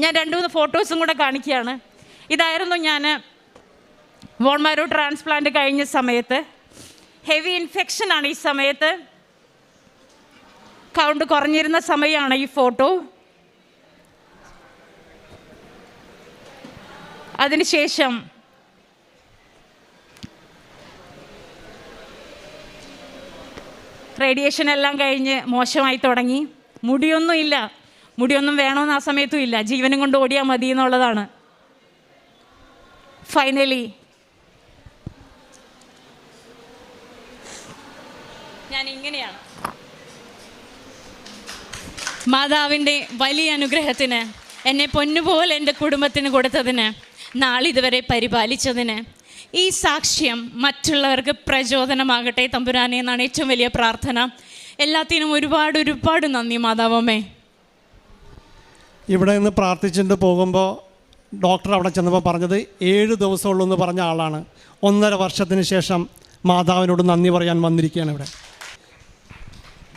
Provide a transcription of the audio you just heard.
ഞാൻ 2-3 ഫോട്ടോസും കൂടെ കാണിക്കുകയാണ്. ഇതായിരുന്നു ഞാൻ ബോൺ മാരോ ട്രാൻസ്പ്ലാന്റ് കഴിഞ്ഞ സമയത്ത്. ഹെവി ഇൻഫെക്ഷനാണ് ഈ സമയത്ത്, കൗണ്ട് കുറഞ്ഞിരുന്ന സമയമാണ് ഈ ഫോട്ടോ. അതിനുശേഷം റേഡിയേഷൻ എല്ലാം കഴിഞ്ഞ് മോശമായി തുടങ്ങി. മുടിയൊന്നും ഇല്ല, മുടിയൊന്നും വേണമെന്ന് ആ സമയത്തും ഇല്ല, ജീവനും കൊണ്ട് ഓടിയാൽ മതി എന്നുള്ളതാണ്. ഫൈനലി ഞാൻ ഇങ്ങനെയാണ്. മാതാവിൻ്റെ വലിയ അനുഗ്രഹത്തിന്, എന്നെ പൊന്നുപോലെ എൻ്റെ കുടുംബത്തിന് കൊടുത്തതിന്, നാളിതുവരെ പരിപാലിച്ചതിന്, ഈ സാക്ഷ്യം മറ്റുള്ളവർക്ക് പ്രചോദനമാകട്ടെ തമ്പുരാനെ എന്നാണ് ഏറ്റവും വലിയ പ്രാർത്ഥന. എല്ലാത്തിനും ഒരുപാട് നന്ദി മാതാവമ്മേ. ഇവിടെ നിന്ന് പ്രാർത്ഥിച്ചിട്ട് പോകുമ്പോൾ ഡോക്ടർ അവിടെ ചെന്നപ്പോൾ പറഞ്ഞത് 7 ദിവസമുള്ളൂ എന്ന് പറഞ്ഞ ആളാണ്. 1.5 വർഷത്തിന് ശേഷം മാതാവിനോട് നന്ദി പറയാൻ വന്നിരിക്കുകയാണ് ഇവിടെ.